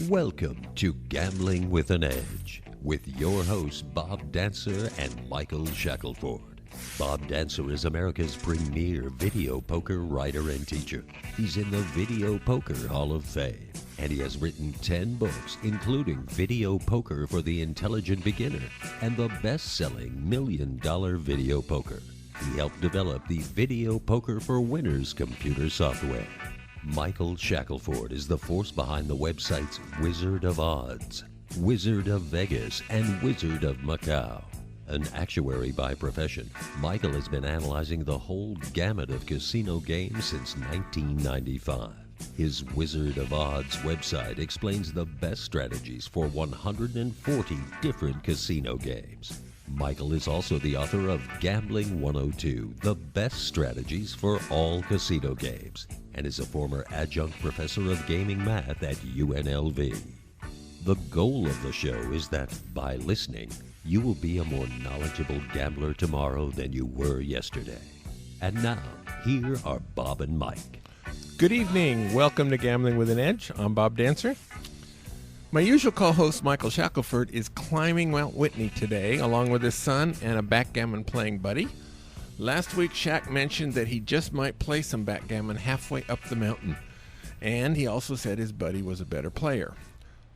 Welcome to Gambling with an Edge with your hosts Bob Dancer and Michael Shackelford. Bob Dancer is America's premier video poker writer and teacher. He's in the Video Poker Hall of Fame, and he has written 10 books, including Video Poker for the Intelligent Beginner and the best-selling $1 Million Video Poker. He helped develop the Video Poker for Winners computer software. Michael Shackelford is the force behind the websites Wizard of Odds, Wizard of Vegas, and Wizard of Macau. An actuary by profession, Michael has been analyzing the whole gamut of casino games since 1995. His Wizard of Odds website explains the best strategies for 140 different casino games. Michael is also the author of Gambling 102, the best strategies for all casino games, and is a former adjunct professor of gaming math at UNLV. The goal of the show is that, by listening, you will be a more knowledgeable gambler tomorrow than you were yesterday. And now, here are Bob and Mike. Good evening. Welcome to Gambling with an Edge. I'm Bob Dancer. My usual co-host, Michael Shackelford, is climbing Mount Whitney today, along with his son and a backgammon-playing buddy. Last week, Shaq mentioned that he just might play some backgammon halfway up the mountain, and he also said his buddy was a better player.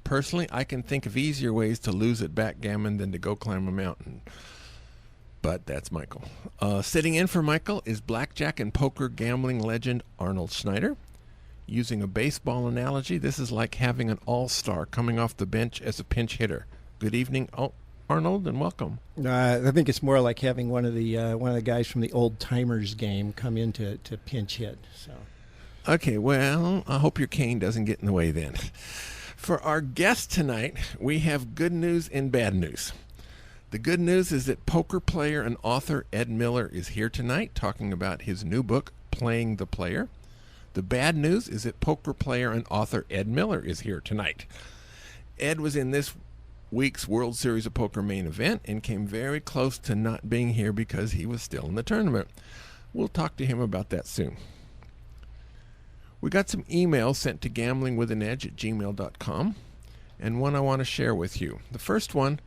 Personally, I can think of easier ways to lose at backgammon than to go climb a mountain. But that's Michael. Sitting in for Michael is blackjack and poker gambling legend Arnold Snyder. Using a baseball analogy, this is like having an all-star coming off the bench as a pinch hitter. Good evening, Arnold, and welcome. I think it's more like having one of the guys from the old timers game come in to pinch hit. So, okay, well, I hope your cane doesn't get in the way then. For our guest tonight, we have good news and bad news. The good news is that poker player and author Ed Miller is here tonight talking about his new book, Playing the Player. The bad news is that poker player and author Ed Miller is here tonight. Ed was in this week's World Series of Poker main event and came very close to not being here because he was still in the tournament. We'll talk to him about that soon. We got some emails sent to gamblingwithanedge@gmail.com, and one I want to share with you. The first one,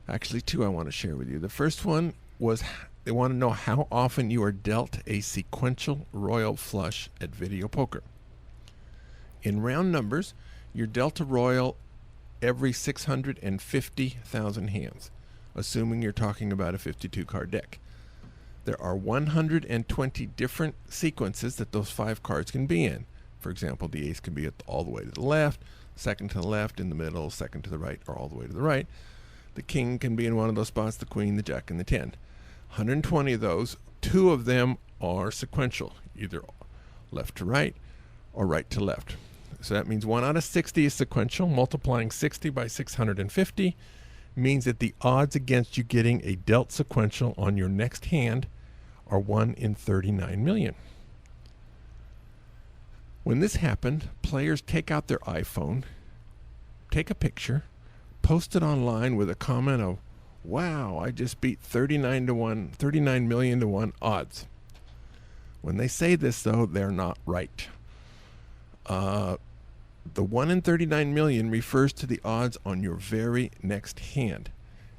actually two I want to share with you. The first one was they want to know how often you are dealt a sequential royal flush at video poker. In round numbers, you're dealt a royal every 650,000 hands, assuming you're talking about a 52-card deck. There are 120 different sequences that those 5 cards can be in. For example, the ace can be all the way to the left, second to the left, in the middle, second to the right, or all the way to the right. The king can be in one of those spots, the queen, the jack, and the 10. 120 of those, 2 of them are sequential, either left to right or right to left. So that means 1 out of 60 is sequential. Multiplying 60 by 650 means that the odds against you getting a dealt sequential on your next hand are 1 in 39 million. When this happened, players take out their iPhone, take a picture, post it online with a comment of, "Wow, I just beat 39 million to 1 odds." When they say this, though, they're not right. The 1 in 39 million refers to the odds on your very next hand.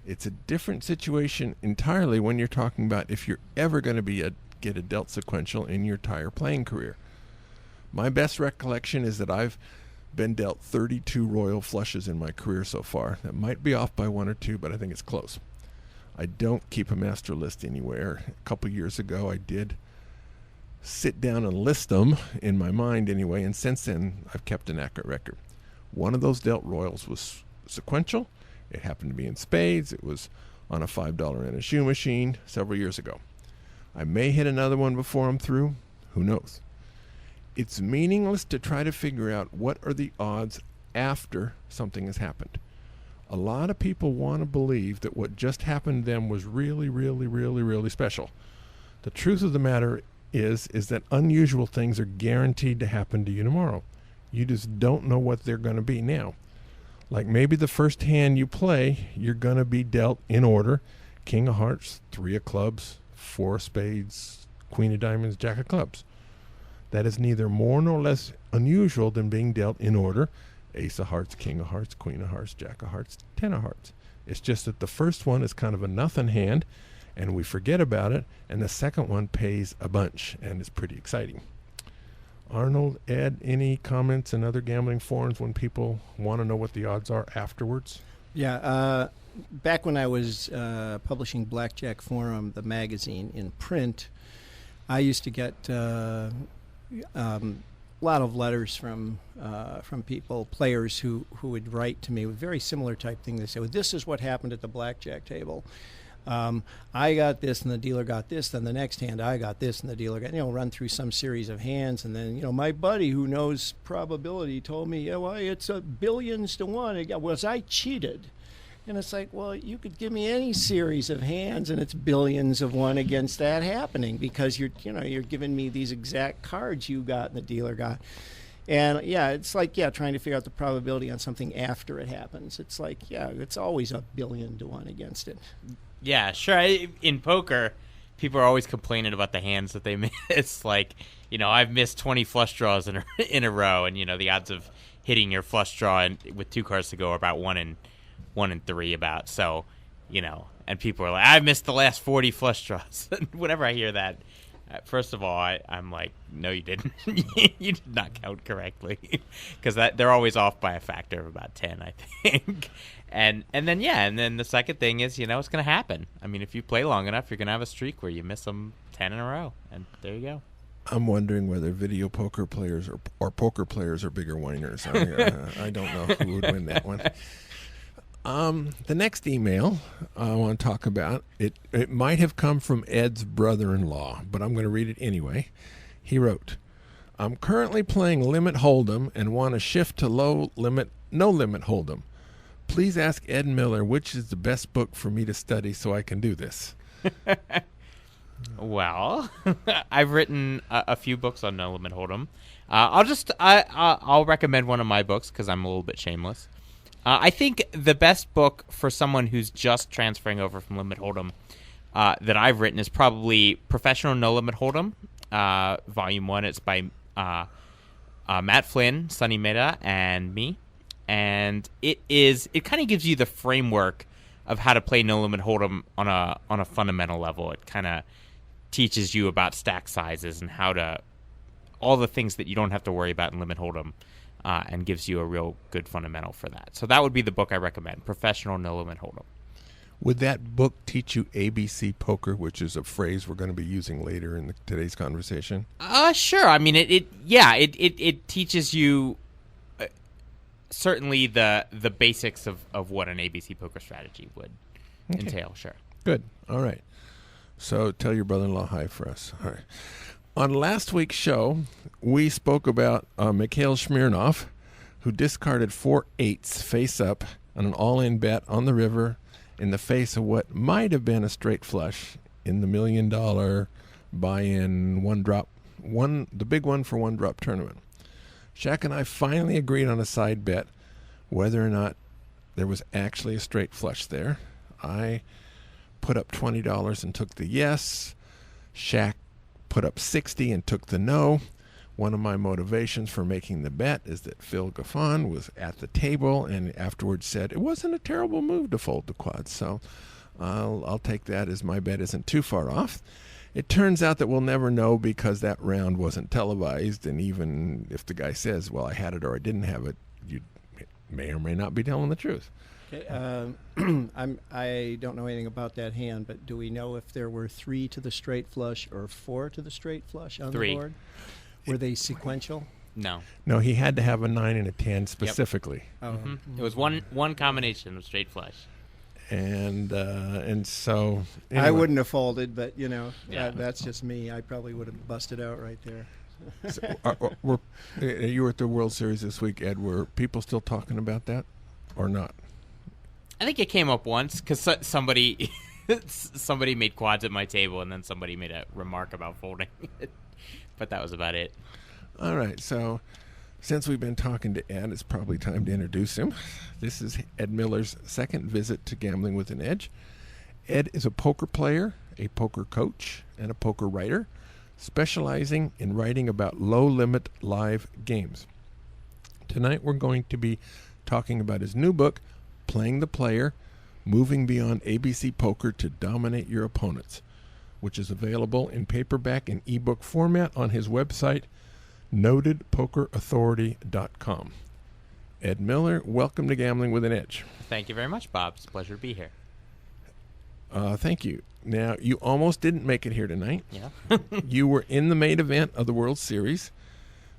It's a different situation entirely when you're talking about if you're ever going to get a dealt sequential in your entire playing career. My best recollection is that I've been dealt 32 royal flushes in my career so far. That might be off by 1 or 2, but I think it's close. I don't keep a master list anywhere. A couple years ago, I did sit down and list them in my mind anyway, and since then, I've kept an accurate record. One of those dealt royals was sequential. It happened to be in spades. It was on a $5 in a shoe machine several years ago. I may hit another one before I'm through. Who knows? It's meaningless to try to figure out what are the odds after something has happened. A lot of people want to believe that what just happened to them was really, really, really, really special. The truth of the matter is that unusual things are guaranteed to happen to you tomorrow. You just don't know what they're going to be now. Like maybe the first hand you play, you're going to be dealt in order: King of Hearts, 3 of Clubs, 4 of Spades, Queen of Diamonds, Jack of Clubs. That is neither more nor less unusual than being dealt in order Ace of Hearts, King of Hearts, Queen of Hearts, Jack of Hearts, 10 of Hearts. It's just that the first one is kind of a nothing hand, and we forget about it, and the second one pays a bunch, and it's pretty exciting. Arnold, Ed, any comments in other gambling forums when people want to know what the odds are afterwards? Yeah, back when I was publishing Blackjack Forum, the magazine, in print, I used to get a lot of letters from people, players who would write to me with very similar type thing. They say, well, this is what happened at the blackjack table. I got this and the dealer got this, then the next hand I got this and the dealer got, run through some series of hands, and then, my buddy who knows probability told me, yeah, well, it's billions to one. Was I cheated? And it's like, well, you could give me any series of hands and it's billions of one against that happening, because you're giving me these exact cards you got and the dealer got. And yeah, it's like, trying to figure out the probability on something after it happens. It's like, it's always a billion to one against it. Yeah, sure. In poker, people are always complaining about the hands that they miss. Like, I've missed 20 flush draws in a row, and the odds of hitting your flush draw with 2 cards to go are about 1 in 3 about. So, and people are like, I've missed the last 40 flush draws. Whenever I hear that, first of all, I'm like, no, you didn't. You did not count correctly, because they're always off by a factor of about 10, I think. And then the second thing is, it's going to happen. I mean, if you play long enough, you're going to have a streak where you miss them 10 in a row, and there you go. I'm wondering whether video poker players or poker players are bigger whiners. I don't know who would win that one. The next email I want to talk about, it might have come from Ed's brother-in-law, but I'm going to read it anyway. He wrote, I'm currently playing Limit Hold'em and want to shift to no limit Hold'em. Please ask Ed Miller which is the best book for me to study so I can do this. Well, I've written a few books on No Limit Hold'em. I'll recommend one of my books because I'm a little bit shameless. I think the best book for someone who's just transferring over from Limit Hold'em that I've written is probably Professional No Limit Hold'em, Volume 1. It's by Matt Flynn, Sonny Mehta, and me. And it kind of gives you the framework of how to play No Limit Hold'em on a fundamental level. It kind of teaches you about stack sizes and all the things that you don't have to worry about in Limit Hold'em. And gives you a real good fundamental for that. So that would be the book I recommend, Professional No Limit Hold'em. Would that book teach you ABC poker, which is a phrase we're going to be using later in today's conversation? Sure. I mean, it teaches you certainly the basics of what an ABC poker strategy would entail. Sure. Good. All right. So tell your brother-in-law hi for us. All right. On last week's show, we spoke about Mikhail Smirnov, who discarded 4 8s face up on an all-in bet on the river in the face of what might have been a straight flush in the $1 million buy-in the big one for one drop tournament. Shaq and I finally agreed on a side bet, whether or not there was actually a straight flush there. I put up $20 and took the yes. Shaq put up 60 and took the no. One of my motivations for making the bet is that Phil Gaffon was at the table and afterwards said it wasn't a terrible move to fold the quads. So I'll take that as my bet isn't too far off. It turns out that we'll never know because that round wasn't televised, and even if the guy says, well, I had it or I didn't have it, you may or may not be telling the truth. Okay, I don't know anything about that hand, but do we know if there were 3 to the straight flush or 4 to the straight flush on 3. the board? Were they sequential? No. No, he had to have a 9 and a 10 specifically. Yep. Mm-hmm. It was one combination of straight flush. And so anyway. I wouldn't have folded, but that's just me. I probably would have busted out right there. So, you were at the World Series this week, Ed. Were people still talking about that or not? I think it came up once because somebody made quads at my table, and then somebody made a remark about folding. But that was about it. All right. So since we've been talking to Ed, it's probably time to introduce him. This is Ed Miller's second visit to Gambling with an Edge. Ed is a poker player, a poker coach, and a poker writer, specializing in writing about low-limit live games. Tonight we're going to be talking about his new book, Playing the Player, Moving Beyond ABC Poker to Dominate Your Opponents, which is available in paperback and ebook format on his website, notedpokerauthority.com. Ed Miller, welcome to Gambling with an Edge. Thank you very much, Bob. It's a pleasure to be here. Thank you. Now, you almost didn't make it here tonight. Yeah. You were in the main event of the World Series,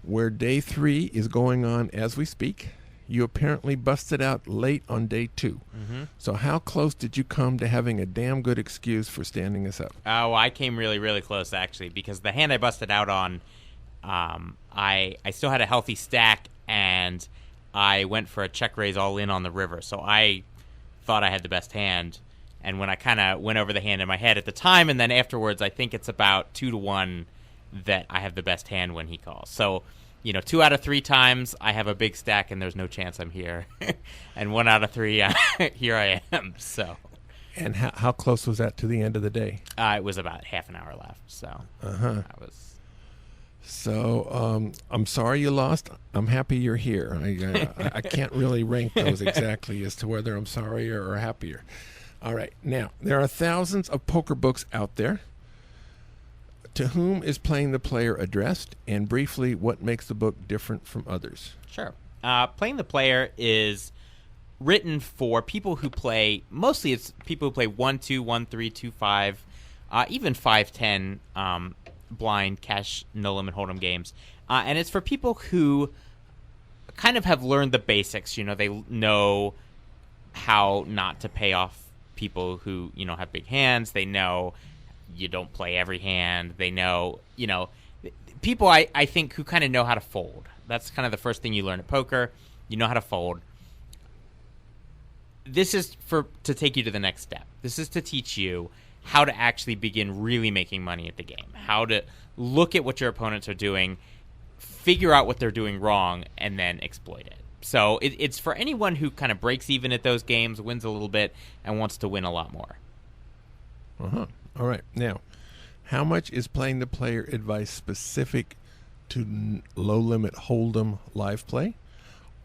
where day 3 is going on as we speak. You apparently busted out late on day 2. Mm-hmm. So how close did you come to having a damn good excuse for standing us up? Oh, I came really, really close, actually, because the hand I busted out on, I still had a healthy stack, and I went for a check raise all in on the river. So I thought I had the best hand. And when I kind of went over the hand in my head at the time, and then afterwards, I think it's about 2-1 that I have the best hand when he calls. So, 2 out of 3 times I have a big stack, and there's no chance I'm here. And 1 out of 3, here I am. So. And how close was that to the end of the day? It was about half an hour left. So. I was. So I'm sorry you lost. I'm happy you're here. I can't really rank those exactly as to whether I'm sorry or happier. All right. Now, there are thousands of poker books out there. To whom is Playing the Player addressed? And briefly, what makes the book different from others? Sure. Playing the Player is written for people who play, mostly it's people who play 1-2, 1-3, 2-5, even 5-10 blind cash no limit hold'em games, and it's for people who kind of have learned the basics. They know how not to pay off people who have big hands. They know you don't play every hand. They know people I think who kind of know how to fold. That's kind of the first thing you learn at poker. You know how to fold. This is to take you to the next step. This is to teach you how to actually begin really making money at the game, how to look at what your opponents are doing, figure out what they're doing wrong, and then exploit it. So it's for anyone who kind of breaks even at those games, wins a little bit, and wants to win a lot more. All right. Now, how much is Playing the Player advice specific to low-limit hold'em live play?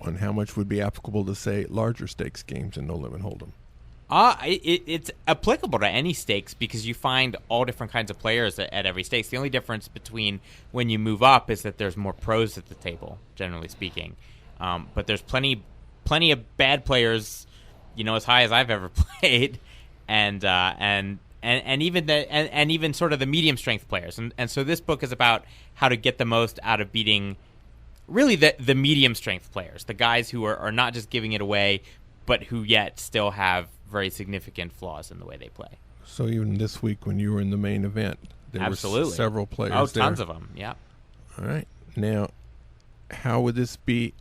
On how much would be applicable to, say, larger stakes games in no-limit hold'em? It's applicable to any stakes because you find all different kinds of players at every stakes. The only difference between when you move up is that there's more pros at the table, generally speaking. But there's plenty of bad players, as high as I've ever played, and even sort of the medium strength players. And so this book is about how to get the most out of beating really the medium strength players, the guys who are not just giving it away, but who yet still have very significant flaws in the way they play. So even this week when you were in the main event, there were several players there. Oh, tons of them, yeah. All right. Now, how would this be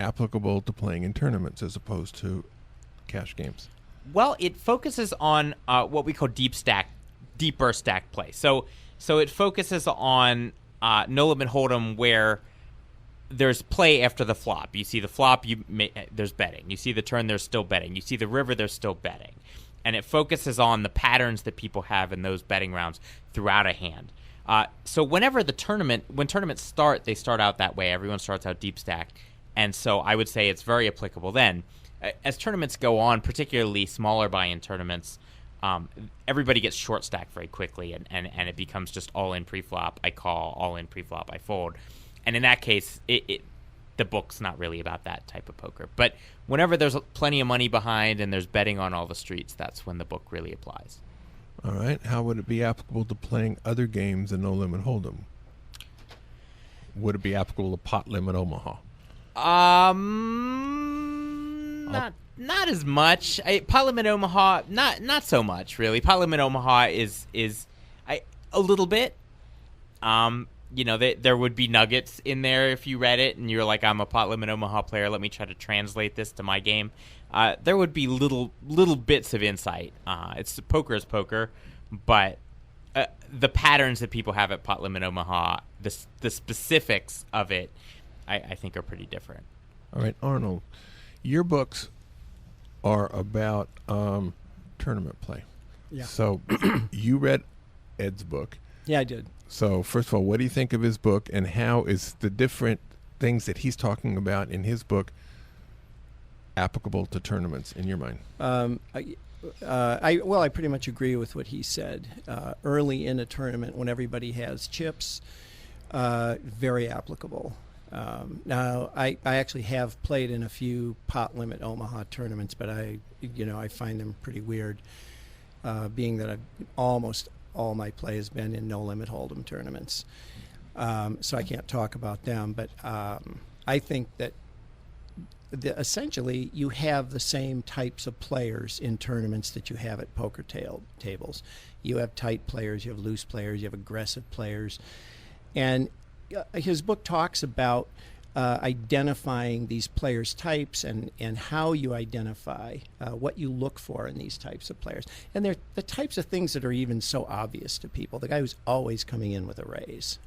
applicable to playing in tournaments as opposed to cash games? Well, it focuses on what we call deeper stack play. So it focuses on no limit hold'em where there's play after the flop. You see the flop, there's betting. You see the turn, there's still betting. You see the river, there's still betting. And it focuses on the patterns that people have in those betting rounds throughout a hand. So when tournaments start, they start out that way. Everyone starts out deep stack. And so I would say it's very applicable then. As tournaments go on, particularly smaller buy-in tournaments, everybody gets short stacked very quickly, and it becomes just all-in pre-flop, I call, all-in pre-flop, I fold. And in that case, the book's not really about that type of poker. But whenever there's plenty of money behind and there's betting on all the streets, that's when the book really applies. All right. How would it be applicable to playing other games in No Limit Hold'em? Would it be applicable to Pot Limit Omaha? Not as much. Pot Limit Omaha, not so much really. Pot Limit Omaha is a little bit. There would be nuggets in there if you read it and you're like, I'm a Pot Limit Omaha player, let me try to translate this to my game. There would be little bits of insight. It's poker is poker, but the patterns that people have at Pot Limit Omaha, the specifics of it, I think are pretty different. All right, Arnold, your books are about tournament play. Yeah. So you read Ed's book. Yeah, I did. So first of all, what do you think of his book, and how is the different things that he's talking about in his book applicable to tournaments in your mind? I pretty much agree with what he said. Early in a tournament, when everybody has chips, very applicable. Now, I actually have played in a few pot limit Omaha tournaments, but I find them pretty weird, being that almost all my play has been in no limit hold'em tournaments. So I can't talk about them, but I think that essentially you have the same types of players in tournaments that you have at poker tables. You have tight players, you have loose players, you have aggressive players. And his book talks about identifying these players' types and how you identify what you look for in these types of players. And they're the types of things that are even so obvious to people. The guy who's always coming in with a raise,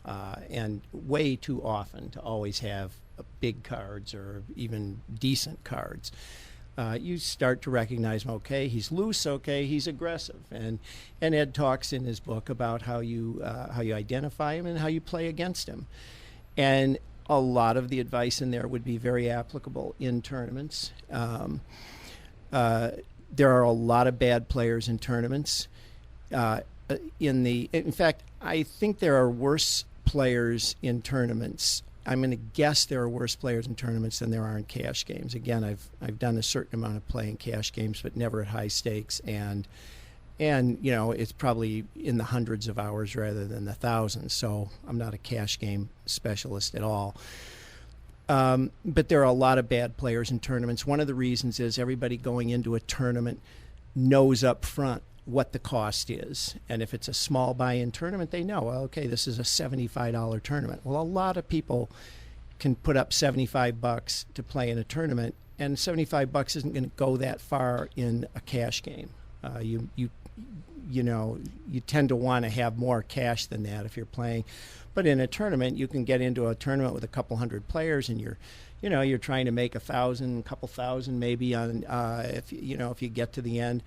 and way too often to always have big cards or even decent cards. You start to recognize him. Okay, he's loose. Okay, he's aggressive. And Ed talks in his book about how you identify him and how you play against him. And a lot of the advice in there would be very applicable in tournaments. There are a lot of bad players in tournaments. In fact, I think there are worse players in tournaments. I'm going to guess there are worse players in tournaments than there are in cash games. Again, I've done a certain amount of play in cash games, but never at high stakes, and it's probably in the hundreds of hours rather than the thousands. So I'm not a cash game specialist at all. But there are a lot of bad players in tournaments. One of the reasons is everybody going into a tournament knows up front what the cost is. And if it's a small buy-in tournament, they know, well, okay, this is a $75 tournament. Well, a lot of people can put up $75 to play in a tournament, and $75 isn't going to go that far in a cash game. You tend to want to have more cash than that if you're playing. But in a tournament, you can get into a tournament with a couple hundred players, and you're trying to make 1,000, a couple thousand maybe on if you get to the end.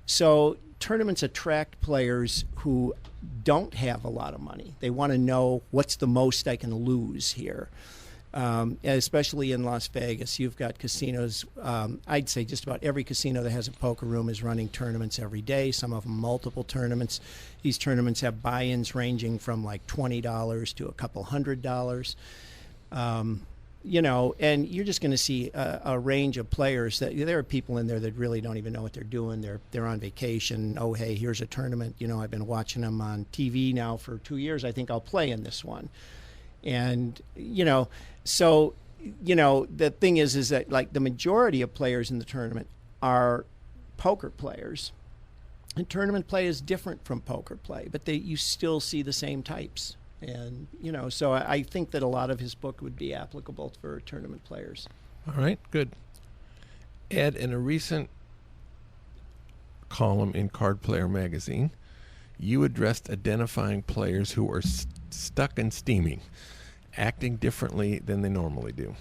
So tournaments attract players who don't have a lot of money. They want to know what's the most I can lose here. Especially in Las Vegas, you've got casinos. I'd say just about every casino that has a poker room is running tournaments every day, some of them multiple tournaments. These tournaments have buy-ins ranging from like $20 to a couple $100. And you're just going to see a range of players. That there are people in there that really don't even know what they're doing. They're on vacation. Oh, hey, here's a tournament. I've been watching them on TV now for 2 years. I think I'll play in this one. And, so, the thing is that like the majority of players in the tournament are poker players. And tournament play is different from poker play, but you still see the same types. And, so I think that a lot of his book would be applicable for tournament players. All right, good. Ed, in a recent column in Card Player magazine, you addressed identifying players who are stuck in steaming, acting differently than they normally do.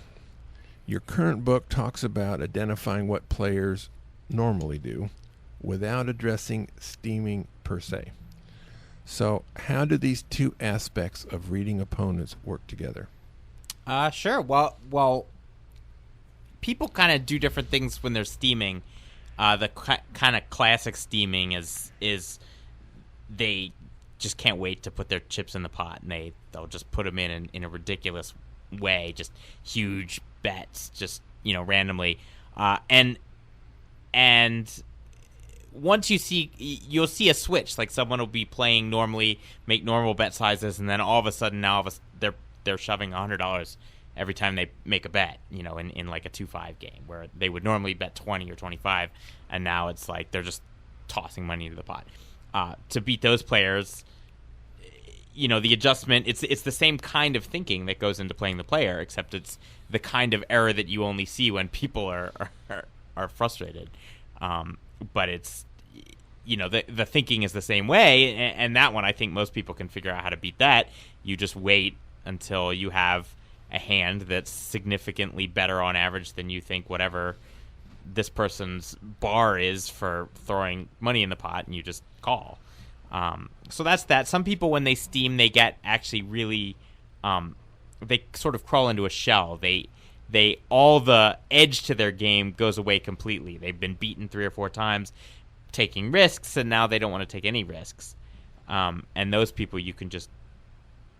Your current book talks about identifying what players normally do without addressing steaming per se. So how do these two aspects of reading opponents work together? Sure. Well, people kind of do different things when they're steaming. The kind of classic steaming is they just can't wait to put their chips in the pot, and they'll just put them in a ridiculous way, just huge bets, just randomly, and once you'll see a switch. Like someone will be playing normally, make normal bet sizes, and then all of a sudden they're shoving $100 every time they make a bet. In like a 2-5 game where they would normally bet 20 or 25, and now it's like they're just tossing money into the pot. To beat those players, the adjustment, it's the same kind of thinking that goes into playing the player, except it's the kind of error that you only see when people are frustrated. But it's, the thinking is the same way, and that one I think most people can figure out how to beat that. You just wait until you have a hand that's significantly better on average than you think whatever this person's bar is for throwing money in the pot, and you just call. So that's that. Some people, when they steam, they get actually really they sort of crawl into a shell. They all the edge to their game goes away completely. They've been beaten 3 or 4 times, taking risks, and now they don't want to take any risks. And those people you can just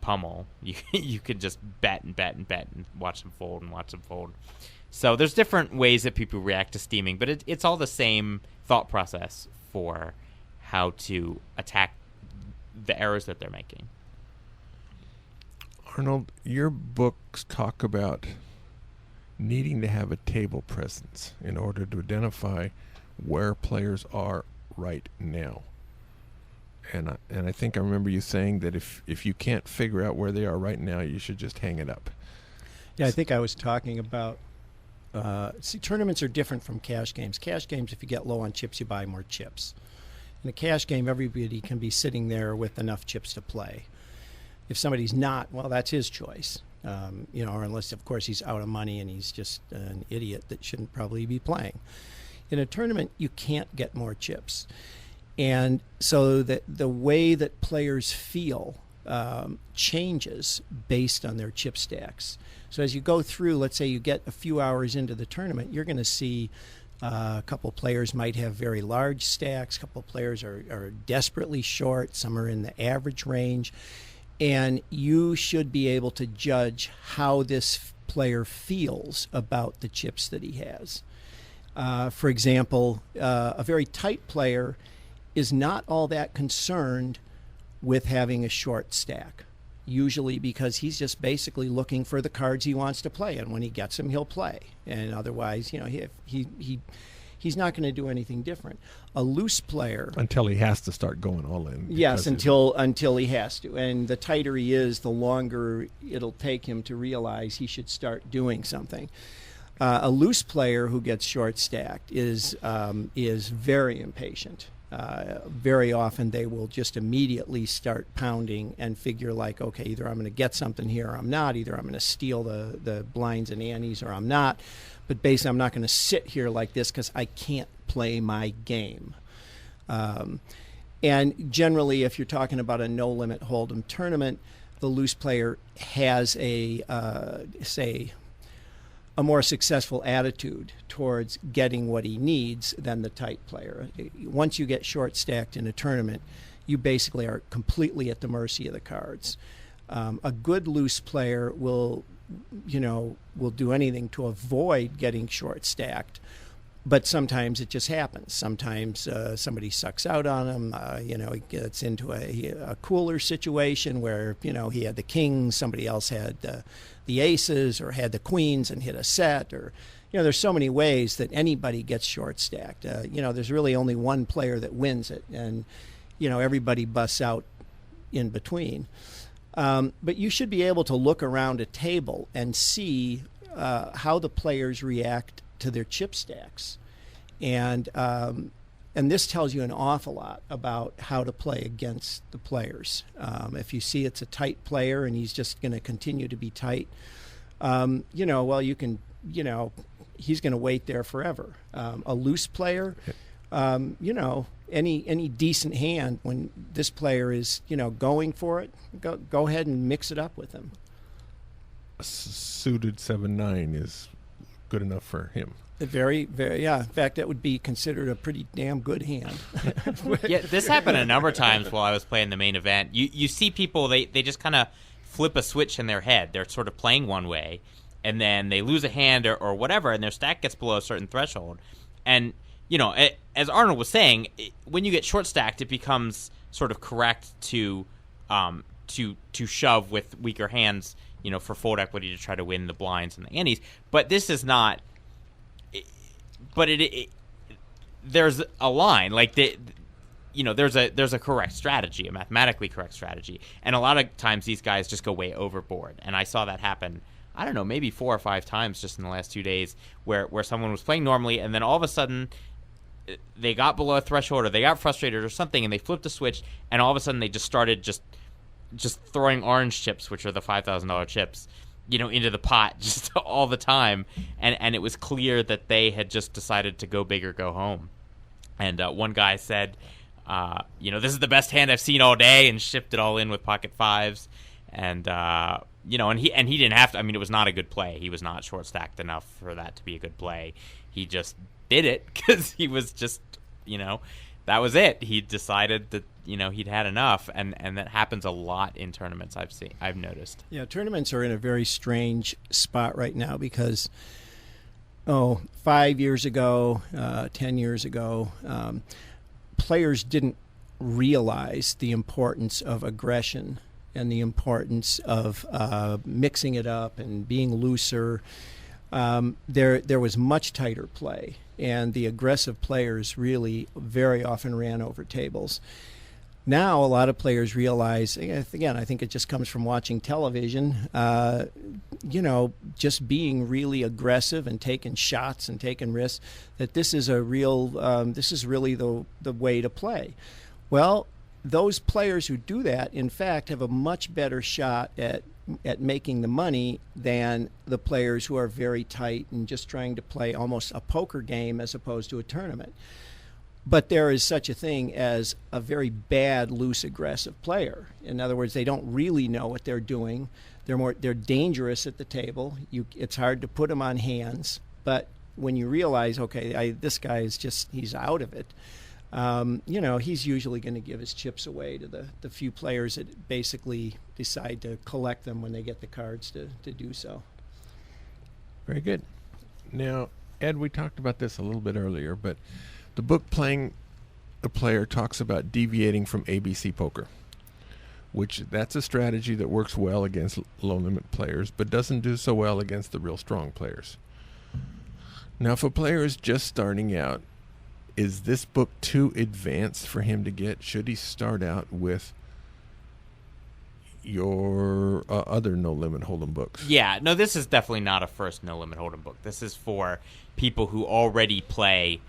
pummel. You can just bet and bet and bet and watch them fold and watch them fold. So there's different ways that people react to steaming, but it's all the same thought process for how to attack the errors that they're making. Arnold, your books talk about needing to have a table presence in order to identify where players are right now. And I think I remember you saying that if you can't figure out where they are right now, you should just hang it up. Yeah, I think I was talking about tournaments are different from cash games. Cash games, if you get low on chips, you buy more chips. In a cash game, everybody can be sitting there with enough chips to play. If somebody's not, well, that's his choice. Or unless, of course, he's out of money and he's just an idiot that shouldn't probably be playing. In a tournament, you can't get more chips. And so the way that players feel changes based on their chip stacks. So as you go through, let's say you get a few hours into the tournament, you're going to see a couple players might have very large stacks, a couple players are desperately short, some are in the average range. And you should be able to judge how this player feels about the chips that he has. For example, a very tight player is not all that concerned with having a short stack, usually because he's just basically looking for the cards he wants to play, and when he gets them, he'll play. And otherwise, he's not going to do anything different. A loose player, until he has to start going all in. Yes, until he has to. And the tighter he is, the longer it'll take him to realize he should start doing something. A loose player who gets short stacked is very impatient. Very often they will just immediately start pounding and figure like, okay, either I'm going to get something here or I'm not. Either I'm going to steal the blinds and antes or I'm not. But basically I'm not going to sit here like this because I can't play my game. And generally, if you're talking about a no-limit hold'em tournament, the loose player has a more successful attitude towards getting what he needs than the tight player. Once you get short stacked in a tournament, you basically are completely at the mercy of the cards. A good loose player will do anything to avoid getting short stacked, but sometimes it just happens. Sometimes somebody sucks out on him. He gets into a cooler situation where he had the kings, somebody else had the aces or had the queens and hit a set, or there's so many ways that anybody gets short stacked. There's really only one player that wins it, and everybody busts out in between. But you should be able to look around a table and see how the players react to their chip stacks, and this tells you an awful lot about how to play against the players. If you see it's a tight player and he's just going to continue to be tight, you can, he's going to wait there forever. A loose player, any decent hand when this player is, going for it, go ahead and mix it up with him. A suited 7-9 is good enough for him. Very, very, yeah. In fact, that would be considered a pretty damn good hand. Yeah, this happened a number of times while I was playing the main event. You see people, they just kind of flip a switch in their head. They're sort of playing one way, and then they lose a hand or whatever, and their stack gets below a certain threshold. And, as Arnold was saying, when you get short stacked, it becomes sort of correct to shove with weaker hands, for fold equity to try to win the blinds and the antes. But this is not... But there's a line, like there's a correct strategy, a mathematically correct strategy, and a lot of times these guys just go way overboard. And I saw that happen, I don't know, maybe 4 or 5 times just in the last 2 days, where someone was playing normally, and then all of a sudden they got below a threshold or they got frustrated or something, and they flipped a switch, and all of a sudden they just started just throwing orange chips, which are the $5,000 chips, into the pot just all the time. And it was clear that they had just decided to go big or go home. And one guy said, this is the best hand I've seen all day, and shipped it all in with pocket fives. and and he didn't have to. I mean, it was not a good play. He was not short stacked enough for that to be a good play. He just did it because he was just, that was it. He decided that he'd had enough, and that happens a lot in tournaments. I've noticed. Yeah, tournaments are in a very strange spot right now because 5 years ago, 10 years ago, players didn't realize the importance of aggression and the importance of mixing it up and being looser. There was much tighter play, and the aggressive players really very often ran over tables. Now a lot of players realize, again, I think it just comes from watching television, just being really aggressive and taking shots and taking risks, that this is this is really the way to play. Well, those players who do that, in fact, have a much better shot at making the money than the players who are very tight and just trying to play almost a poker game as opposed to a tournament. But there is such a thing as a very bad, loose, aggressive player. In other words, they don't really know what they're doing. They're dangerous at the table. It's hard to put them on hands. But when you realize, okay, this guy is he's out of it. He's usually going to give his chips away to the few players that basically decide to collect them when they get the cards to do so. Very good. Now, Ed, we talked about this a little bit earlier, but the book Playing a Player talks about deviating from ABC poker, which that's a strategy that works well against low-limit players, but doesn't do so well against the real strong players. Now, if a player is just starting out, is this book too advanced for him to get? Should he start out with your other No Limit Hold'em books? Yeah, no, this is definitely not a first No Limit Hold'em book. This is for people who already play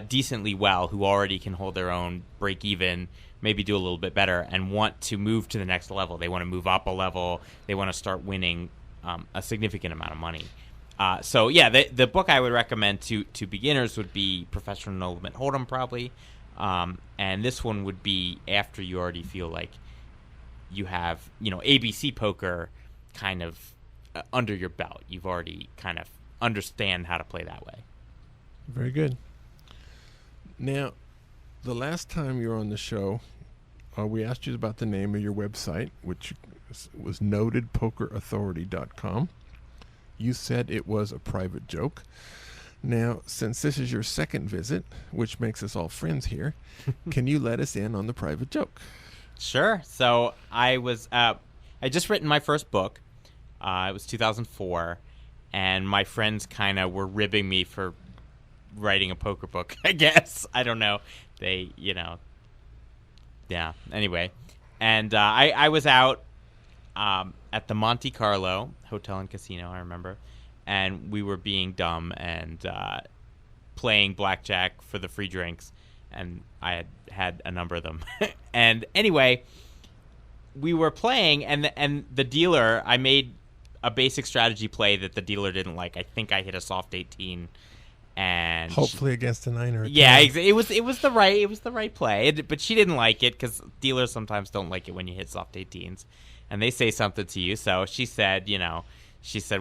decently well, who already can hold their own, break even, maybe do a little bit better, and want to move to the next level. They want to move up a level. They want to start winning a significant amount of money. The book I would recommend to beginners would be Professional No Limit Hold'em, probably. And this one would be after you already feel like you have, ABC poker kind of under your belt. You've already kind of understand how to play that way. Very good. Now, the last time you were on the show, we asked you about the name of your website, which was notedpokerauthority.com. You said it was a private joke. Now, since this is your second visit, which makes us all friends here, can you let us in on the private joke? Sure. So I just written my first book. It was 2004, and my friends kind of were ribbing me for writing a poker book, I guess. I don't know. They, yeah. Anyway, and I was out at the Monte Carlo Hotel and Casino, I remember, and we were being dumb and playing blackjack for the free drinks, and I had a number of them. And anyway, we were playing, and the dealer, I made a basic strategy play that the dealer didn't like. I think I hit a soft 18, and hopefully against a 9 or a 10. Yeah, it was the right play, but she didn't like it because dealers sometimes don't like it when you hit soft 18s, and they say something to you. So she said,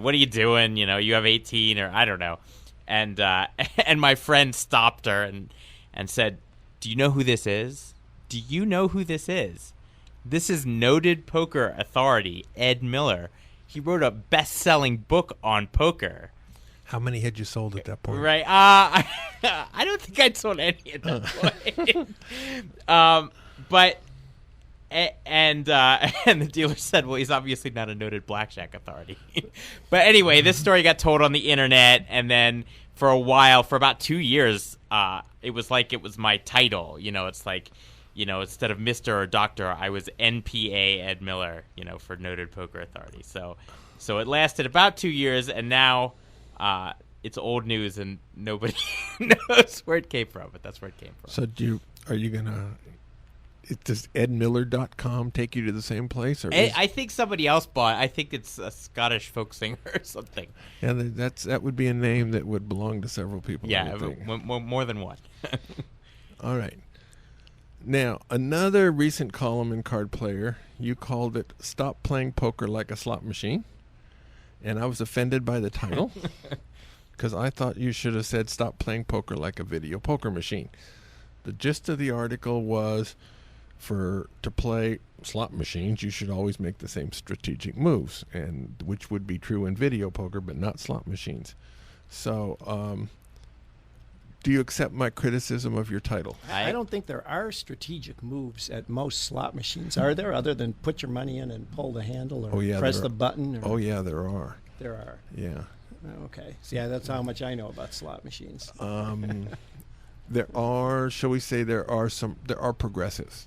what are you doing? You have 18, or I don't know. And and my friend stopped her and said, "Do you know who this is? Do you know who this is? This is noted poker authority, Ed Miller. He wrote a best-selling book on poker." How many had you sold at that point? Right. I don't think I'd sold any at that point. And the dealer said, well, he's obviously not a noted blackjack authority. But anyway, this story got told on the internet, and then for a while, for about 2 years, it was like it was my title. It's like, instead of Mr. or Doctor, I was NPA Ed Miller, for Noted Poker Authority. So it lasted about 2 years, and now it's old news, and nobody knows where it came from, but that's where it came from. So are you going to... Does edmiller.com take you to the same place? Or I think somebody else bought. I think it's a Scottish folk singer or something. Yeah, that would be a name that would belong to several people. Yeah, more than one. All right. Now, another recent column in Card Player, you called it "Stop Playing Poker Like a Slot Machine," and I was offended by the title because I thought you should have said "Stop Playing Poker Like a Video Poker Machine." The gist of the article was to play slot machines, you should always make the same strategic moves, and which would be true in video poker, but not slot machines. So, do you accept my criticism of your title? I don't think there are strategic moves at most slot machines, are there, other than put your money in and pull the handle or press the button? Or... Oh, yeah, there are. There are. Yeah. Okay. So, yeah, that's how much I know about slot machines. There are, shall we say, there are progressives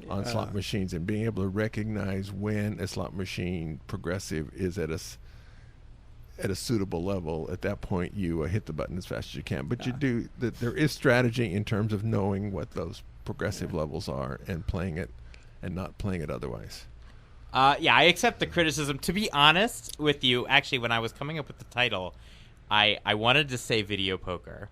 on slot machines, and being able to recognize when a slot machine progressive is at a suitable level. At that point, you hit the button as fast as you can. But there is strategy in terms of knowing what those progressive levels are and playing it and not playing it otherwise. Yeah, I accept the criticism. To be honest with you, actually, when I was coming up with the title, I wanted to say video poker.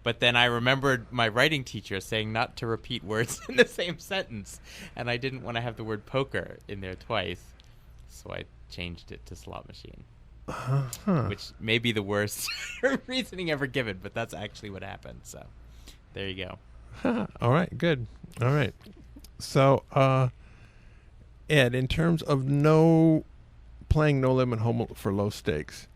But then I remembered my writing teacher saying not to repeat words in the same sentence, and I didn't want to have the word poker in there twice, so I changed it to slot machine, which may be the worst reasoning ever given, but that's actually what happened, so there you go. All right, good. All right. So, Ed, in terms of playing no limit home for low stakes,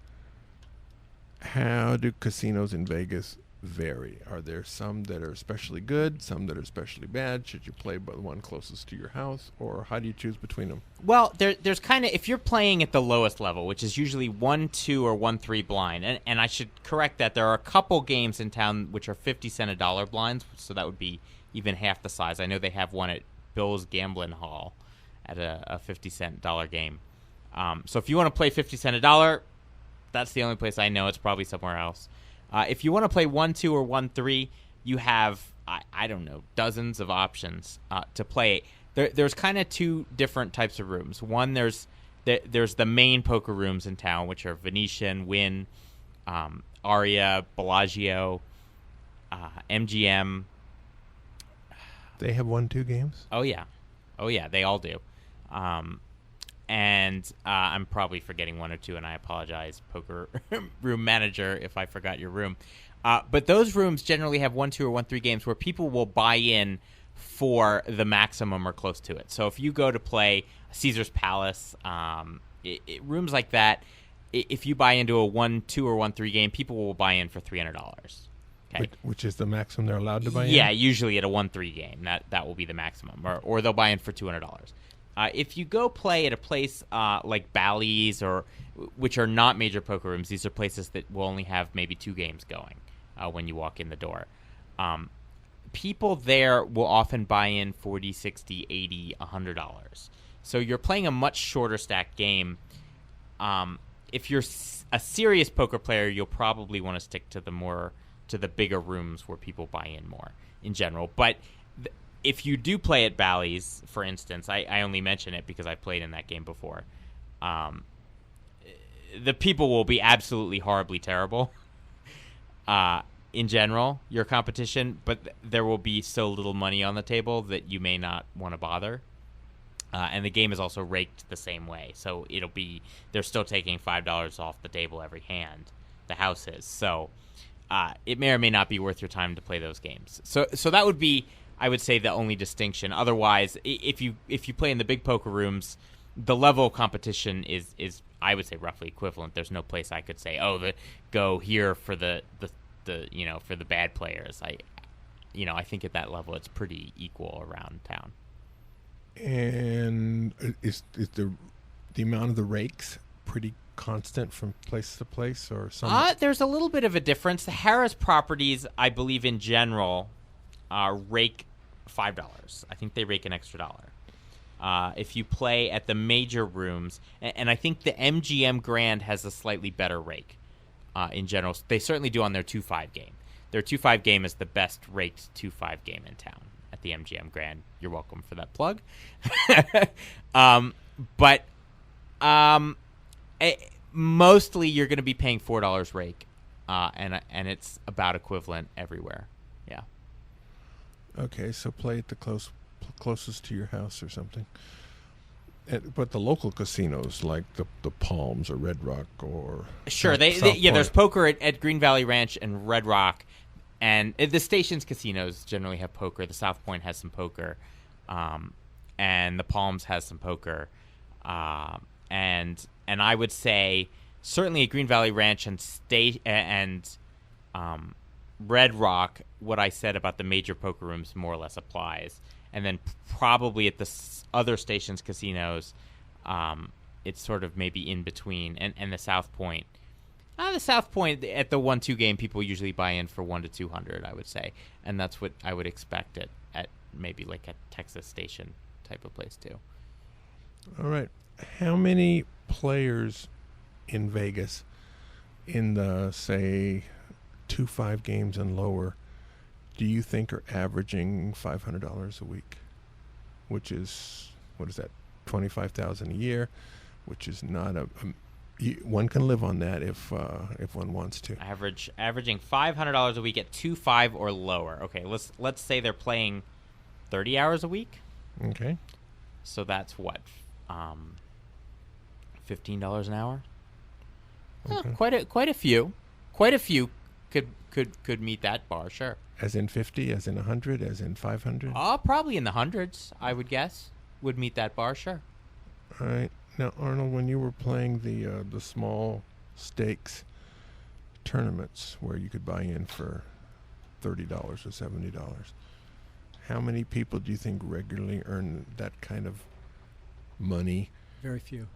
how do casinos in Vegas vary? Are there some that are especially good, some that are especially bad? Should you play the one closest to your house, or how do you choose between them? Well, there's kind of, if you're playing at the lowest level, which is usually 1-2 or 1-3 blind, and I should correct that, there are a couple games in town which are 50 cent a dollar blinds, so that would be even half the size. I know they have one at Bill's Gambling Hall at a 50 cent dollar game. So if you want to play 50 cent a dollar, that's the only place I know. It's probably somewhere else. If you want to play 1-2 or 1-3, you have, I don't know, dozens of options to play. There's kind of two different types of rooms. One, there's the main poker rooms in town, which are Venetian, Wynn, Aria, Bellagio, MGM. They have 1-2 games? Oh, yeah, they all do. And I'm probably forgetting one or two, and I apologize, poker room manager, if I forgot your room. But those rooms generally have 1-2 or 1-3 games where people will buy in for the maximum or close to it. So if you go to play Caesar's Palace, rooms like that, if you buy into a 1-2 or 1-3 game, people will buy in for $300. Okay. Which is the maximum they're allowed to buy in? Yeah, usually at a 1-3 game. That will be the maximum. Or they'll buy in for $200. If you go play at a place like Bally's, which are not major poker rooms, these are places that will only have maybe 2 games going when you walk in the door. People there will often buy in $40, $60, $80, $100. So you're playing a much shorter stack game. If you're a serious poker player, you'll probably want to stick to the bigger rooms where people buy in more in general. But if you do play at Bally's, for instance, I only mention it because I played in that game before, the people will be absolutely horribly terrible in general, your competition, but there will be so little money on the table that you may not want to bother. And the game is also raked the same way. So they're still taking $5 off the table every hand, the house is. So it may or may not be worth your time to play those games. So that would be, I would say, the only distinction. Otherwise, if you play in the big poker rooms, the level of competition is I would say roughly equivalent. There's no place I could say, go here for the for the bad players. I think at that level it's pretty equal around town. And is the amount of the rakes pretty constant from place to place, or some? There's a little bit of a difference. The Harris properties, I believe, in general, rake $5. I think they rake an extra $1. If you play at the major rooms, and I think the MGM Grand has a slightly better rake in general. They certainly do on their 2-5 game. Their 2-5 game is the best raked 2-5 game in town at the MGM Grand. You're welcome for that plug. Mostly you're going to be paying $4 rake, and it's about equivalent everywhere. Yeah. Okay, so play at the closest to your house or something. But the local casinos, like the Palms or Red Rock or sure, there's poker at Green Valley Ranch and Red Rock, and the stations casinos generally have poker. The South Point has some poker, and the Palms has some poker, and I would say certainly at Green Valley Ranch and Red Rock, what I said about the major poker rooms more or less applies. And then probably at the other stations casinos, it's sort of maybe in between. And the South Point. The South Point, at the 1-2 game, people usually buy in for 1 to 200, I would say. And that's what I would expect at maybe like a Texas station type of place, too. All right. How many players in Vegas in the, say, 2-5 games and lower do you think are averaging $500 a week, which is, what is that, $25,000 a year, which is not one can live on that if one wants to. Averaging $500 a week at 2-5 or lower. Okay, let's say they're playing 30 hours a week. Okay. So that's what, $15 an hour. Okay. Quite a few could meet that bar, sure. As in 50, as in 100, as in 500? Probably in the hundreds, I would guess. Would meet that bar, sure. All right. Now, Arnold, when you were playing the small stakes tournaments where you could buy in for $30 or $70, how many people do you think regularly earn that kind of money? Very few.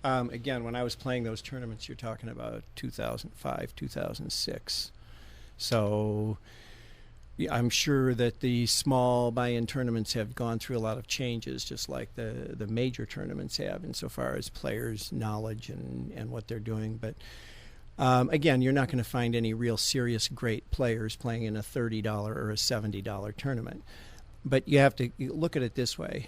Again, when I was playing those tournaments, you're talking about 2005, 2006. So I'm sure that the small buy-in tournaments have gone through a lot of changes, just like the major tournaments have, insofar as players' knowledge and what they're doing. But again, you're not going to find any real serious great players playing in a $30 or a $70 tournament. But you have to look at it this way.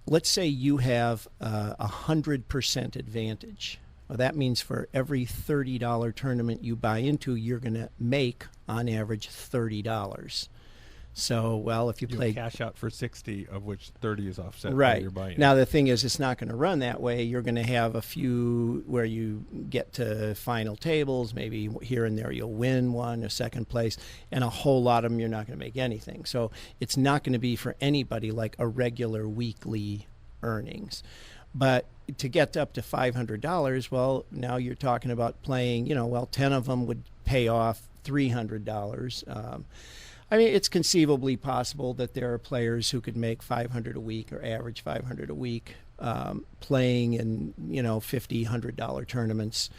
Let's say you have 100% advantage. Well, that means for every $30 tournament you buy into, you're going to make, on average, $30. So, well, if you play cash out for 60, of which 30 is offset right by your buy-in. Now, the thing is, it's not going to run that way. You're going to have a few where you get to final tables. Maybe here and there you'll win one or second place, and a whole lot of them you're not going to make anything. So it's not going to be for anybody like a regular weekly earnings. But to get up to $500, well, now you're talking about playing, 10 of them would pay off $300. I mean, it's conceivably possible that there are players who could make $500 a week or average $500 a week playing in, $50, $100 tournaments.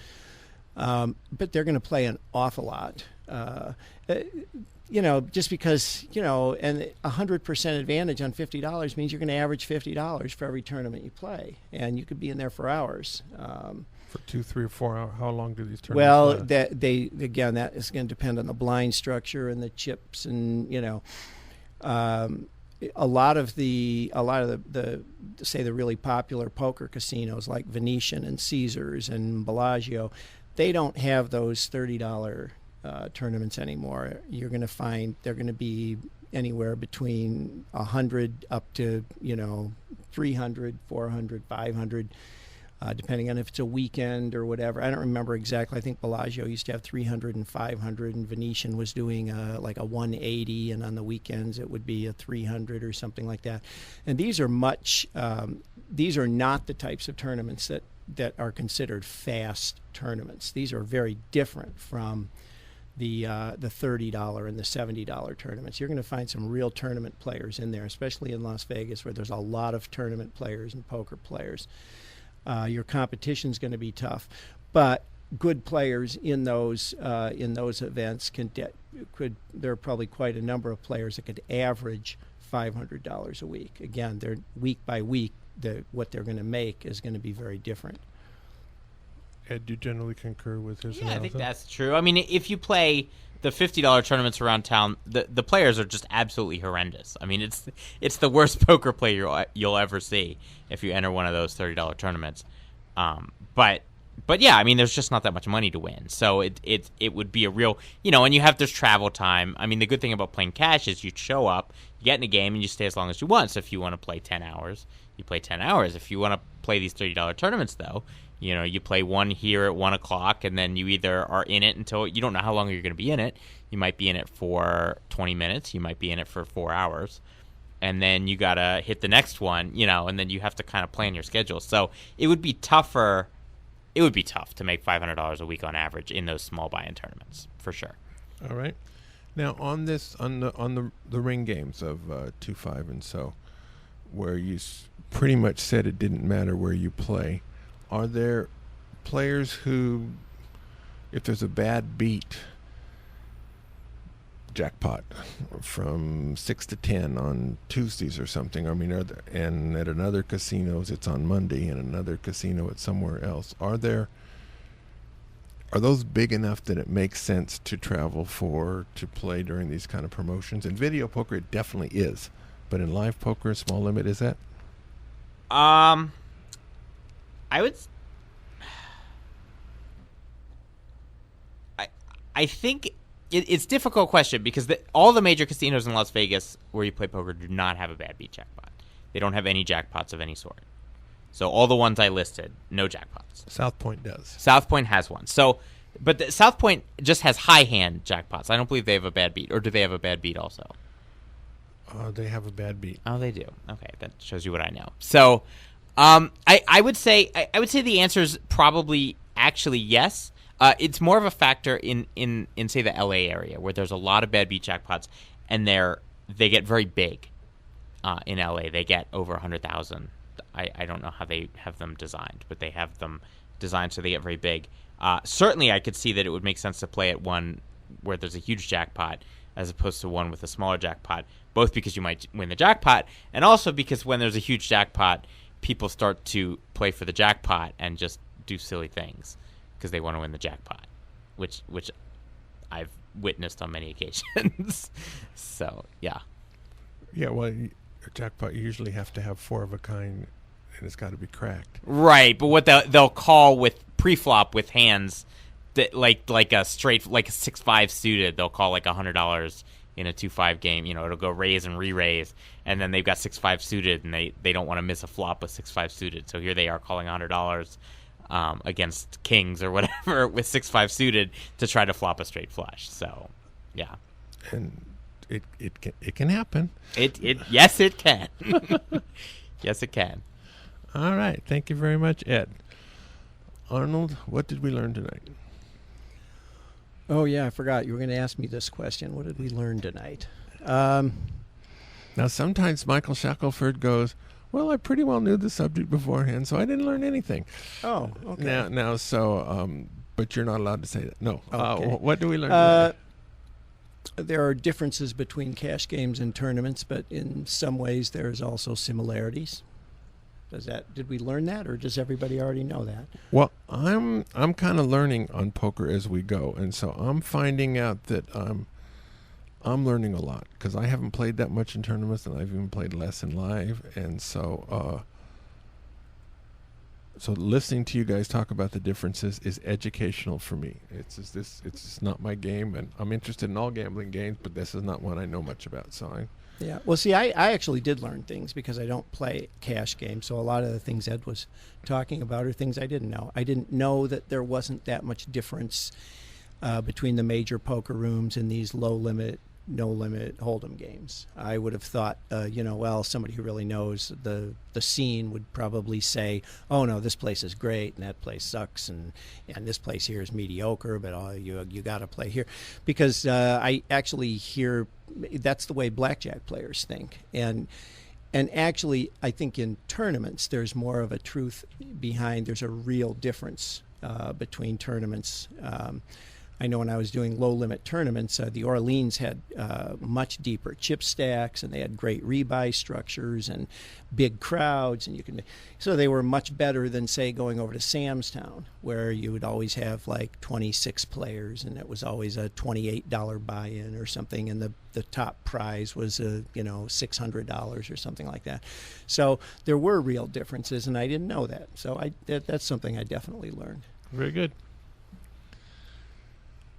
But they're going to play an awful lot. Just because, and 100% advantage on $50 means you're going to average $50 for every tournament you play. And you could be in there for hours. For 2, 3, or 4 hours, how long do these tournaments well, last? that is going to depend on the blind structure and the chips and, a lot of the say the really popular poker casinos like Venetian and Caesars and Bellagio, they don't have those $30 tournaments anymore. You're going to find they're going to be anywhere between 100 up to 300, 400, 500, depending on if it's a weekend or whatever. I don't remember exactly. I think Bellagio used to have 300 and 500, and Venetian was doing like a 180, and on the weekends it would be a 300 or something like that. And these are these are not the types of tournaments that are considered fast tournaments. These are very different from the $30 and the $70 tournaments. You're going to find some real tournament players in there, especially in Las Vegas, where there's a lot of tournament players and poker players. Your competition's going to be tough, but good players in those events there are probably quite a number of players that could average $500 a week. Again, they're week by week. What they're going to make is going to be very different. Ed, do you generally concur with his analysis? analysis? I think that's true. I mean, if you play the $50 tournaments around town, the players are just absolutely horrendous. I mean, it's the worst poker play you'll ever see if you enter one of those $30 tournaments. But But yeah, I mean, there's just not that much money to win, so it would be a real, and you have this travel time. I mean, the good thing about playing cash is you show up, you get in a game, and you stay as long as you want. So if you want to play 10 hours, you play 10 hours. If you want to play these $30 tournaments, though, you play one here at 1 o'clock, and then you either are in it until you don't know how long you're going to be in it. You might be in it for 20 minutes, you might be in it for 4 hours, and then you gotta hit the next one, and then you have to kind of plan your schedule. So it would be tougher. It would be tough to make $500 a week on average in those small buy-in tournaments, for sure. All right. Now on the ring games of 2-5 and so, where you pretty much said it didn't matter where you play, are there players who, if there's a bad beat, jackpot from 6 to 10 on Tuesdays or something? I mean, and at another casinos it's on Monday, and another casino it's somewhere else. Are those big enough that it makes sense to travel to play during these kind of promotions? In video poker, it definitely is, but in live poker, small limit, is that? I think it's a difficult question because all the major casinos in Las Vegas where you play poker do not have a bad beat jackpot. They don't have any jackpots of any sort. So all the ones I listed, no jackpots. South Point does. South Point has one. So, but South Point just has high hand jackpots. I don't believe they have a bad beat, or do they have a bad beat also? They have a bad beat. Oh, they do. Okay, that shows you what I know. So, I would say the answer is probably actually yes. It's more of a factor in say the LA area where there's a lot of bad beat jackpots, and they get very big. In LA, they get over 100,000. I don't know how they have them designed, but they have them designed so they get very big. Certainly, I could see that it would make sense to play at one where there's a huge jackpot as opposed to one with a smaller jackpot, both because you might win the jackpot and also because when there's a huge jackpot, people start to play for the jackpot and just do silly things because they want to win the jackpot, which I've witnessed on many occasions. So, yeah. Yeah, well, a jackpot, you usually have to have 4 of a kind, and it's got to be cracked. Right, but what they'll call with pre-flop with hands that like a 6-5 suited, they'll call like $100 in a 2-5 game. It'll go raise and re-raise, and then they've got 6-5 suited, and they don't want to miss a flop with 6-5 suited. So here they are calling $100 against kings or whatever with 6-5 suited to try to flop a straight flush. So, yeah. And it can happen. Yes, it can. Yes, it can. All right. Thank you very much, Ed. Arnold, what did we learn tonight? Oh, yeah, I forgot. You were going to ask me this question. What did we learn tonight? Now, sometimes Michael Shackelford goes, well, I pretty well knew the subject beforehand, so I didn't learn anything. Oh, okay. Now, but you're not allowed to say that. No. Okay. What do we learn tonight? There are differences between cash games and tournaments, but in some ways there's also similarities. Did we learn that, or does everybody already know that? Well, I'm kind of learning on poker as we go, and so I'm finding out that I'm learning a lot because I haven't played that much in tournaments, and I've even played less in live, and so listening to you guys talk about the differences is educational for me. It's just not my game, and I'm interested in all gambling games, but this is not one I know much about. So Yeah. Well, see, I actually did learn things because I don't play cash games. So a lot of the things Ed was talking about are things I didn't know. I didn't know that there wasn't that much difference between the major poker rooms and these low limit, no limit hold'em games. I would have thought, somebody who really knows the scene would probably say, oh no, this place is great and that place sucks and this place here is mediocre, but you got to play here, because I actually hear that's the way blackjack players think, and actually I think in tournaments there's more of a truth behind. There's a real difference between tournaments. I know when I was doing low-limit tournaments, the Orleans had much deeper chip stacks, and they had great rebuy structures and big crowds, so they were much better than, say, going over to Sam's Town, where you would always have like 26 players, and it was always a $28 buy-in or something, and the top prize was $600 or something like that. So there were real differences, and I didn't know that. So that's something I definitely learned. Very good.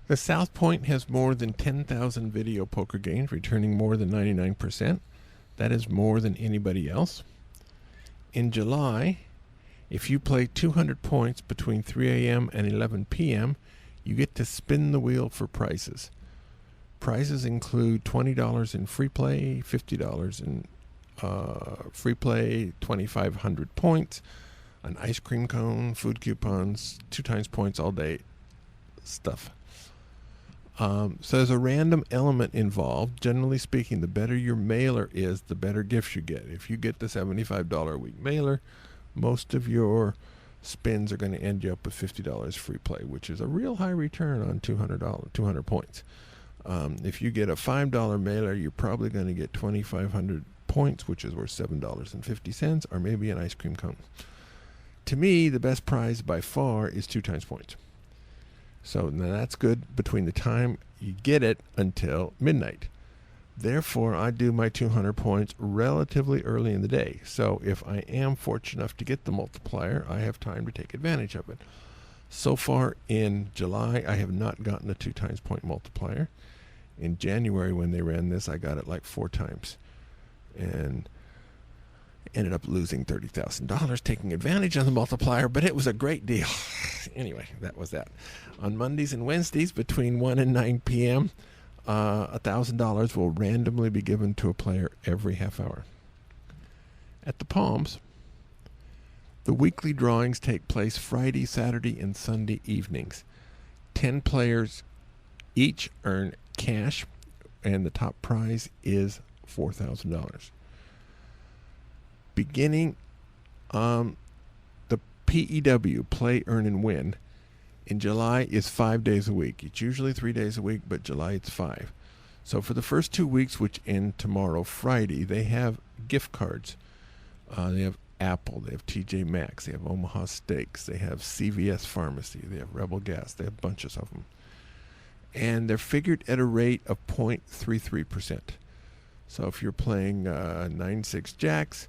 The South Point has more than 10,000 video poker games, returning more than 99%. That is more than anybody else. In July, if you play 200 points between 3 a.m. and 11 p.m., you get to spin the wheel for prizes. Prizes include $20 in free play, $50 in free play, 2,500 points, an ice cream cone, food coupons, 2 times points all day stuff. So there's a random element involved. Generally speaking, the better your mailer is, the better gifts you get. If you get the $75 a week mailer, most of your spins are going to end you up with $50 free play, which is a real high return on $200 points. If you get a $5 mailer, you're probably going to get 2,500 points, which is worth $7.50, or maybe an ice cream cone. To me, the best prize by far is 2 times points. So now that's good between the time you get it until midnight. Therefore, I do my 200 points relatively early in the day. So if I am fortunate enough to get the multiplier, I have time to take advantage of it. So far in July, I have not gotten a 2 times point multiplier. In January, when they ran this, I got it like 4 times. And ended up losing $30,000 taking advantage of the multiplier, but it was a great deal. Anyway, that was that. On Mondays and Wednesdays between 1 and 9 p.m., $1,000 will randomly be given to a player every half hour. At the Palms, the weekly drawings take place Friday, Saturday, and Sunday evenings. 10 players each earn cash, and the top prize is $4,000. Beginning the PEW, Play, Earn, and Win, in July is 5 days a week. It's usually 3 days a week, but July it's 5. So for the first 2 weeks, which end tomorrow, Friday, they have gift cards. They have Apple, they have TJ Maxx, they have Omaha Steaks, they have CVS Pharmacy, they have Rebel Gas, they have bunches of them. And they're figured at a rate of 0.33%. So if you're playing 9-6 jacks,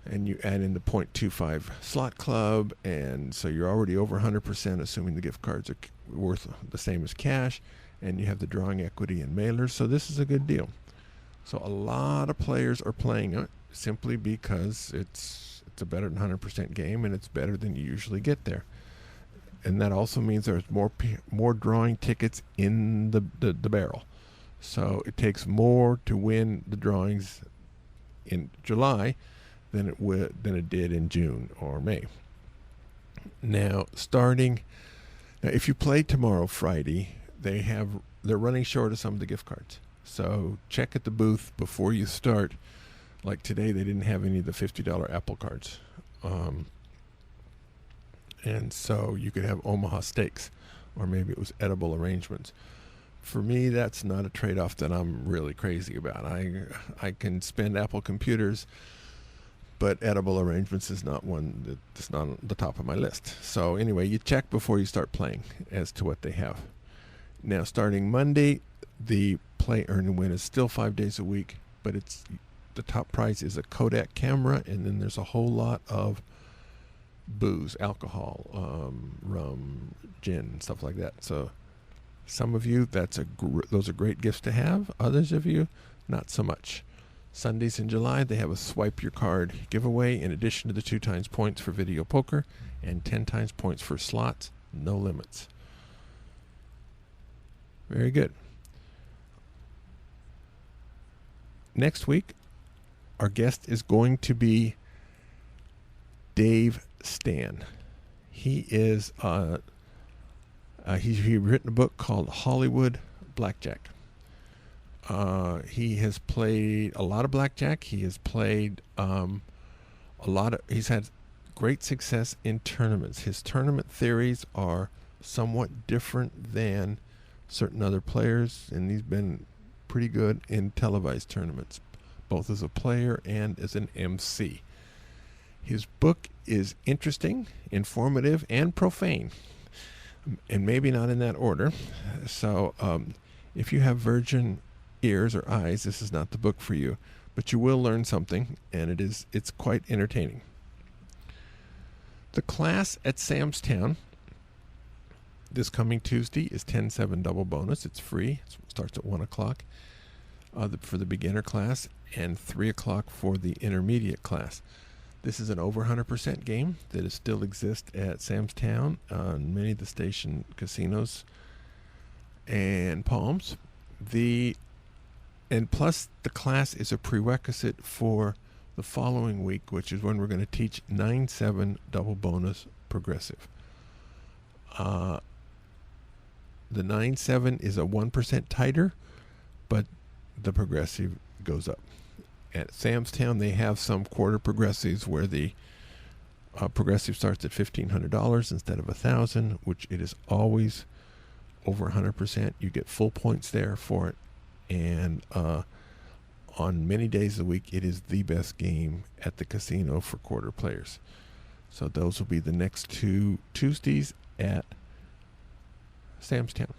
and you add in the 0.25 slot club, and so you're already over 100%, assuming the gift cards are worth the same as cash, and you have the drawing equity and mailers, so this is a good deal. So a lot of players are playing it simply because it's a better than 100% game, and it's better than you usually get there. And that also means there's more drawing tickets in the barrel. So it takes more to win the drawings in July than it did in June or May. Now, if you play tomorrow, Friday, they're running short of some of the gift cards. So check at the booth before you start. Like today, they didn't have any of the $50 Apple cards. And so you could have Omaha Steaks, or maybe it was edible arrangements. For me, that's not a trade-off that I'm really crazy about. I can spend Apple computers, but edible arrangements is not one that's not on the top of my list. So anyway, you check before you start playing as to what they have. Now, starting Monday, the Play, Earn, and Win is still 5 days a week, but the top prize is a Kodak camera, and then there's a whole lot of booze, alcohol, rum, gin, stuff like that. So some of you, those are great gifts to have. Others of you, not so much. Sundays in July, they have a swipe your card giveaway in addition to the 2 times points for video poker and 10 times points for slots, no limits. Very good. Next week, our guest is going to be Dave Stan. He is he's written a book called Hollywood Blackjack. He has played a lot of blackjack. He has played he's had great success in tournaments. His tournament theories are somewhat different than certain other players, and he's been pretty good in televised tournaments, both as a player and as an MC. His book is interesting, informative, and profane, and maybe not in that order. So if you have virgin ears or eyes, this is not the book for you, but you will learn something, and it's quite entertaining. The class at Sam's Town This coming Tuesday is 10-7 double bonus. It's free. It starts at 1 o'clock for the beginner class and 3 o'clock for the intermediate class. This is an over 100% game that still exists at Sam's Town, many of the station casinos and Palms. And plus, the class is a prerequisite for the following week, which is when we're going to teach 9-7 double bonus progressive. The 9-7 is a 1% tighter, but the progressive goes up. At Sam's Town, they have some quarter progressives where the progressive starts at $1,500 instead of $1,000, which it is always over 100%. You get full points there for it, and on many days of the week, it is the best game at the casino for quarter players. So those will be the next 2 Tuesdays at Sam's Town.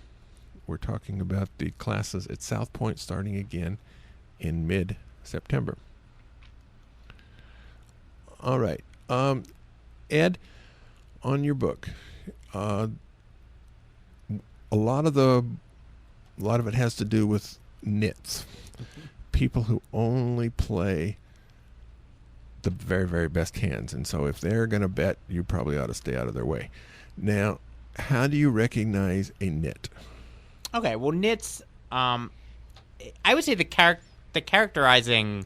We're talking about the classes at South Point starting again in mid-September. All right. Ed, on your book, a lot of it has to do with nits. People who only play the very, very best hands. And so if they're going to bet, you probably ought to stay out of their way. Now, how do you recognize a nit? Okay, well, nits, I would say the characterizing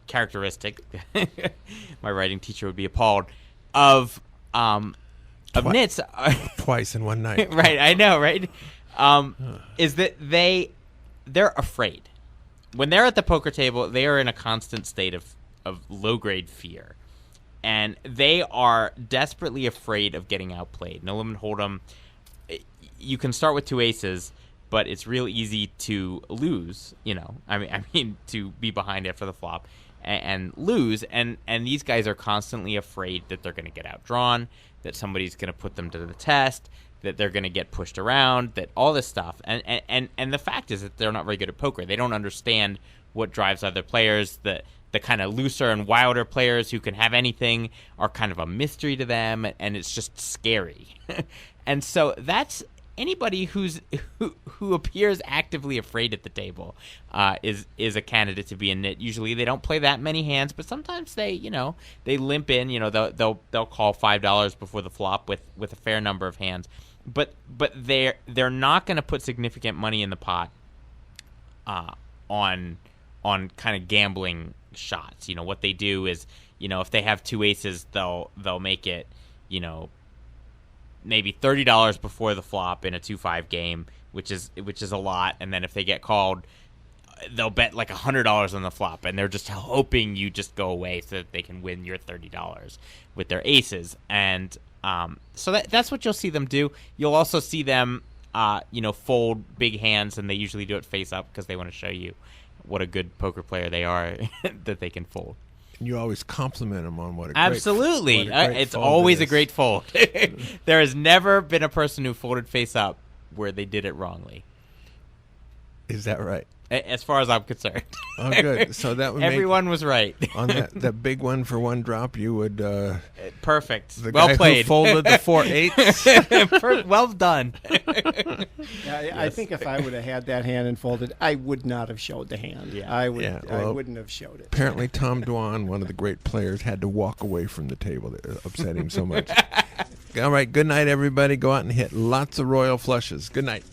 characteristic, my writing teacher would be appalled, of nits. Twice in one night. Right, I know, right? Is that they're afraid. When they're at the poker table, they are in a constant state of low-grade fear. And they are desperately afraid of getting outplayed. No limit hold'em, you can start with 2 aces, but it's real easy to lose, I mean to be behind after the flop and lose. And these guys are constantly afraid that they're going to get outdrawn, that somebody's going to put them to the test, that they're going to get pushed around, that all this stuff. And the fact is that they're not very good at poker. They don't understand what drives other players. The kind of looser and wilder players who can have anything are kind of a mystery to them, and it's just scary. And so that's anybody who appears actively afraid at the table is a candidate to be a nit. Usually they don't play that many hands, but sometimes they limp in. They'll call $5 before the flop with a fair number of hands, but they're not going to put significant money in the pot on kind of gambling shots. What they do is, if they have 2 aces, they'll make it, maybe $30 before the flop in a 2-5 game, which is a lot. And then if they get called, they'll bet like $100 on the flop, and they're just hoping you just go away so that they can win your $30 with their aces. And so that's what you'll see them do. You'll also see them, fold big hands, and they usually do it face up because they want to show you what a good poker player they are that they can fold. And you always compliment them on what a absolutely. Great it's fold always it a great fold. There has never been a person who folded face up where they did it wrongly. Is that right? As far as I'm concerned. Oh, good. So that would everyone was right. On that big one for one drop, you would. Perfect. The well guy played. Who folded the 4-8s. Well done. I think if I would have had that hand and folded, I would not have showed the hand. Yeah. I wouldn't have showed it. Apparently, Tom Dwan, one of the great players, had to walk away from the table. It upset him so much. All right. Good night, everybody. Go out and hit lots of royal flushes. Good night.